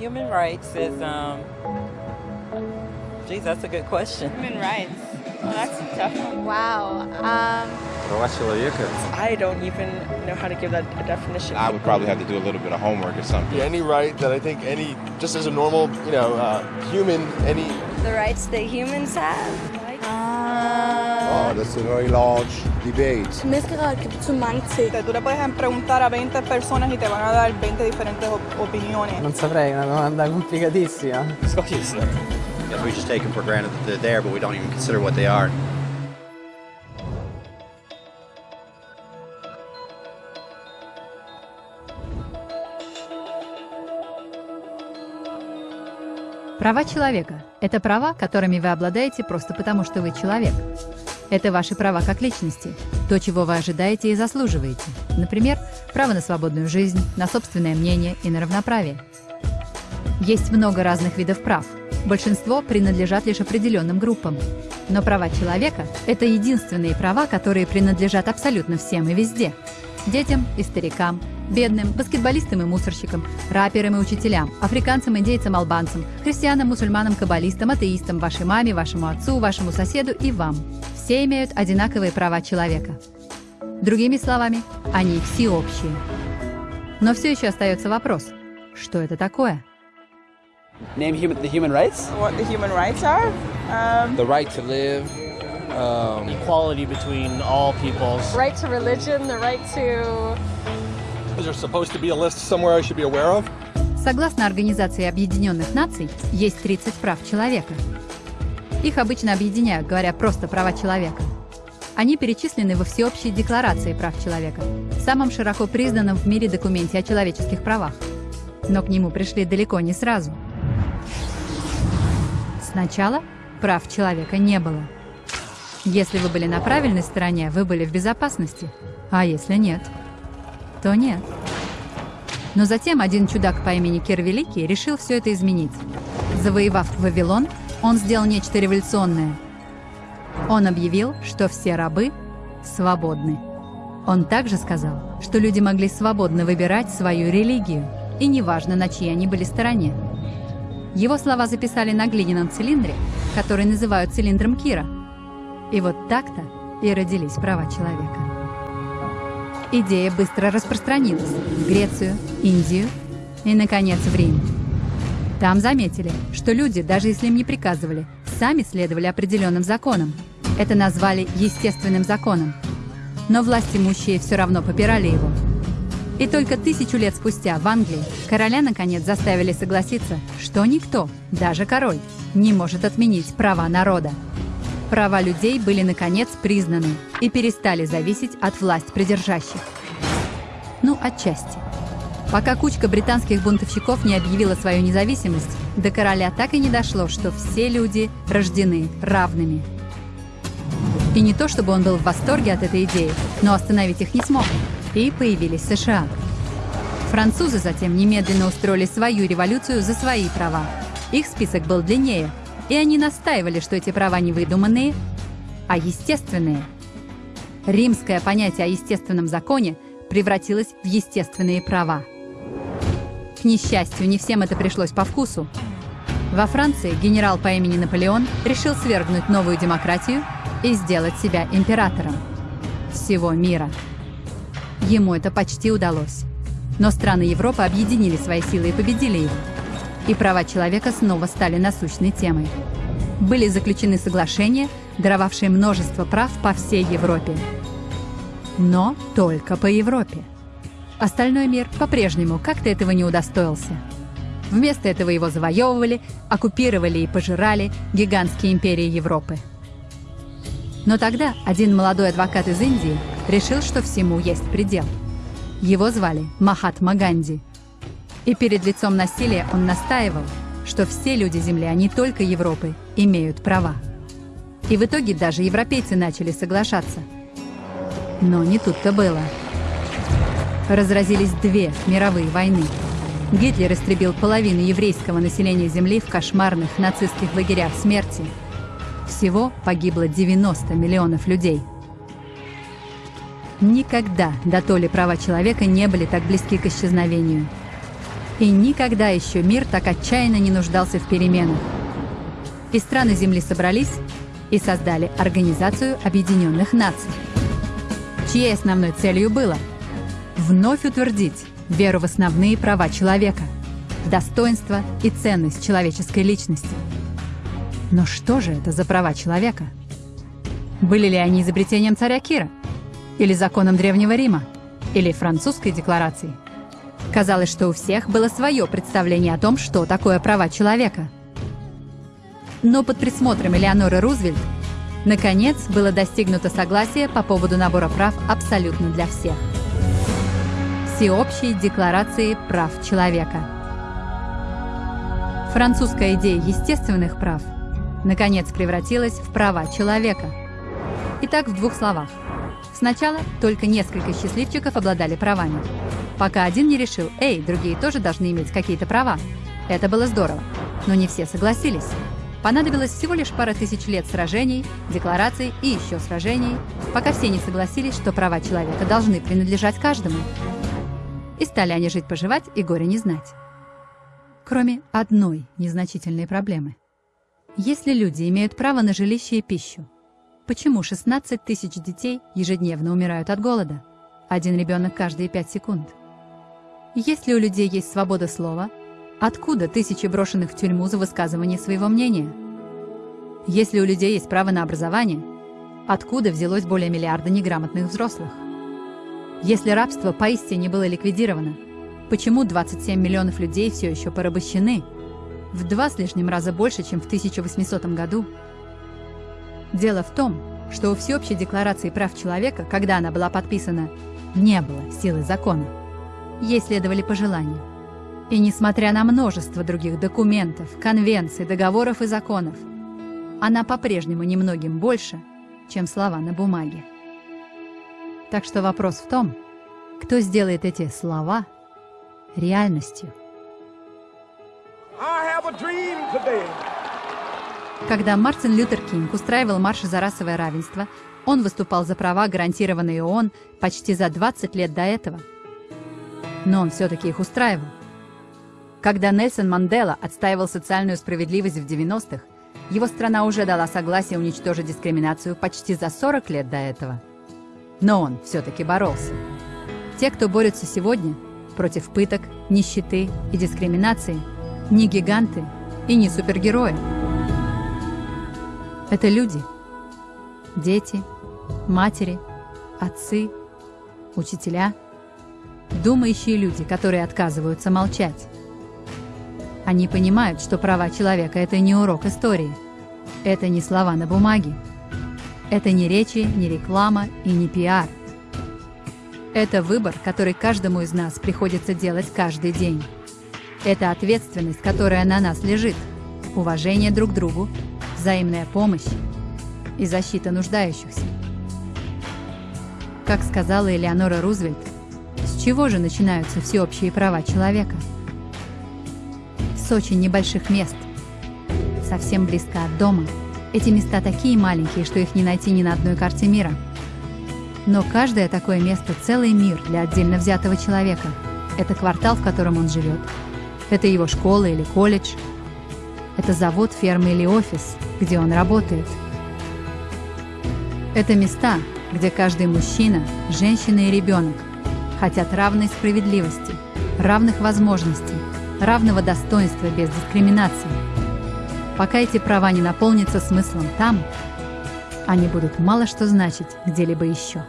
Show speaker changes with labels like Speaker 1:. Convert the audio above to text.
Speaker 1: Human rights is, geez, that's a good question.
Speaker 2: Human rights. Well, that's a tough one.
Speaker 3: Wow.
Speaker 4: Права человека.
Speaker 2: I don't even know how to give that a definition.
Speaker 5: I would probably have to do a little bit of homework or something.
Speaker 6: Any right that I think just as a normal, human,
Speaker 3: The rights that humans have.
Speaker 7: Oh, that's a very large debate.
Speaker 3: Zu mange ting.
Speaker 2: Tú le puedes preguntar a 20 personas y te van a dar 20 diferentes opiniones.
Speaker 8: Non saprei, è una domanda complicatissima.
Speaker 4: Yes, we just take them for granted that they're there, but we don't even consider what they are.
Speaker 9: Права человека – это права, которыми вы обладаете просто потому, что вы человек. Это ваши права как личности, то, чего вы ожидаете и заслуживаете. Например, право на свободную жизнь, на собственное мнение и на равноправие. Есть много разных видов прав. Большинство принадлежат лишь определенным группам. Но права человека – это единственные права, которые принадлежат абсолютно всем и везде. Детям и старикам, бедным, баскетболистам и мусорщикам, рэперам и учителям, африканцам, индейцам, албанцам, христианам, мусульманам, каббалистам, атеистам, вашей маме, вашему отцу, вашему соседу и вам. Все имеют одинаковые права человека. Другими словами, они всеобщие. Но все еще остается вопрос, что это такое?
Speaker 8: Name the human rights?
Speaker 2: What the human rights are?
Speaker 6: the right to live.
Speaker 10: Equality between all peoples.
Speaker 3: Right to religion, the right to...
Speaker 6: Is there supposed to be a list somewhere I should be aware of?
Speaker 9: Согласно Организации Объединенных Наций, есть 30 прав человека. Их обычно объединяют, говоря просто «права человека». Они перечислены во Всеобщей декларации прав человека, самом широко признанном в мире документе о человеческих правах. Но к нему пришли далеко не сразу. Сначала прав человека не было. Если вы были на правильной стороне, вы были в безопасности, а если нет, то нет. Но затем один чудак по имени Кир Великий решил все это изменить. Завоевав Вавилон, он сделал нечто революционное. Он объявил, что все рабы свободны. Он также сказал, что люди могли свободно выбирать свою религию, и неважно, на чьей они были стороне. Его слова записали на глиняном цилиндре, который называют цилиндром Кира. И вот так-то и родились права человека. Идея быстро распространилась в Грецию, Индию и, наконец, в Рим. Там заметили, что люди, даже если им не приказывали, сами следовали определенным законам. Это назвали естественным законом. Но власть имущие все равно попирали его. И только 1000 лет спустя в Англии короля наконец заставили согласиться, что никто, даже король, не может отменить права народа. Права людей были наконец признаны и перестали зависеть от властьпридержащих. Ну, отчасти. Пока кучка британских бунтовщиков не объявила свою независимость, до короля так и не дошло, что все люди рождены равными. И не то, чтобы он был в восторге от этой идеи, но остановить их не смог. И появились США. Французы затем немедленно устроили свою революцию за свои права. Их список был длиннее, и они настаивали, что эти права не выдуманные, а естественные. Римское понятие о естественном законе превратилось в естественные права. К несчастью, не всем это пришлось по вкусу. Во Франции генерал по имени Наполеон решил свергнуть новую демократию и сделать себя императором всего мира. Ему это почти удалось. Но страны Европы объединили свои силы и победили его. И права человека снова стали насущной темой. Были заключены соглашения, даровавшие множество прав по всей Европе. Но только по Европе. Остальной мир по-прежнему как-то этого не удостоился. Вместо этого его завоевывали, оккупировали и пожирали гигантские империи Европы. Но тогда один молодой адвокат из Индии решил, что всему есть предел. Его звали Махатма Ганди. И перед лицом насилия он настаивал, что все люди Земли, а не только Европы, имеют права. И в итоге даже европейцы начали соглашаться. Но не тут-то было. Разразились 2 мировые войны. Гитлер истребил половину еврейского населения Земли в кошмарных нацистских лагерях смерти. Всего погибло 90 миллионов людей. Никогда дотоле права человека не были так близки к исчезновению. И никогда еще мир так отчаянно не нуждался в переменах. И страны Земли собрались и создали Организацию Объединенных Наций, чьей основной целью было вновь утвердить веру в основные права человека, достоинство и ценность человеческой личности. Но что же это за права человека? Были ли они изобретением царя Кира? Или законом Древнего Рима? Или французской декларацией? Казалось, что у всех было свое представление о том, что такое права человека. Но под присмотром Элеоноры Рузвельт наконец было достигнуто согласие по поводу набора прав абсолютно для всех. Всеобщей декларации прав человека. Французская идея естественных прав наконец превратилась в права человека. Итак, в двух словах. Сначала только несколько счастливчиков обладали правами, пока один не решил: «Эй, другие тоже должны иметь какие-то права». Это было здорово, но не все согласились. Понадобилось всего лишь пара тысяч лет сражений, деклараций и еще сражений, пока все не согласились, что права человека должны принадлежать каждому. И стали они жить-поживать и горя не знать. Кроме одной незначительной проблемы. Если люди имеют право на жилище и пищу, почему 16 тысяч детей ежедневно умирают от голода? Один ребенок каждые 5 секунд. Если у людей есть свобода слова, откуда тысячи брошенных в тюрьму за высказывание своего мнения? Если у людей есть право на образование, откуда взялось более миллиарда неграмотных взрослых? Если рабство поистине было ликвидировано, почему 27 миллионов людей все еще порабощены? В 2 с лишним раза больше, чем в 1800 году. Дело в том, что у Всеобщей декларации прав человека, когда она была подписана, не было силы закона. Ей следовали пожелания. И несмотря на множество других документов, конвенций, договоров и законов, она по-прежнему немногим больше, чем слова на бумаге. Так что вопрос в том, кто сделает эти слова реальностью. Когда Мартин Лютер Кинг устраивал марши за расовое равенство, он выступал за права, гарантированные ООН, почти за 20 лет до этого. Но он все-таки их устраивал. Когда Нельсон Мандела отстаивал социальную справедливость в 90-х, его страна уже дала согласие уничтожить дискриминацию почти за 40 лет до этого. Но он все-таки боролся. Те, кто борются сегодня против пыток, нищеты и дискриминации, не гиганты и не супергерои. Это люди. Дети, матери, отцы, учителя, думающие люди, которые отказываются молчать. Они понимают, что права человека – это не урок истории. Это не слова на бумаге. Это не речи, не реклама и не пиар. Это выбор, который каждому из нас приходится делать каждый день. Это ответственность, которая на нас лежит. Уважение друг к другу, взаимная помощь и защита нуждающихся. Как сказала Элеонора Рузвельт, с чего же начинаются всеобщие права человека? С очень небольших мест, совсем близко от дома. Эти места такие маленькие, что их не найти ни на одной карте мира. Но каждое такое место – целый мир для отдельно взятого человека. Это квартал, в котором он живет. Это его школа или колледж. Это завод, ферма или офис, где он работает. Это места, где каждый мужчина, женщина и ребенок хотят равной справедливости, равных возможностей, равного достоинства без дискриминации. Пока эти права не наполнятся смыслом там, они будут мало что значить где-либо еще.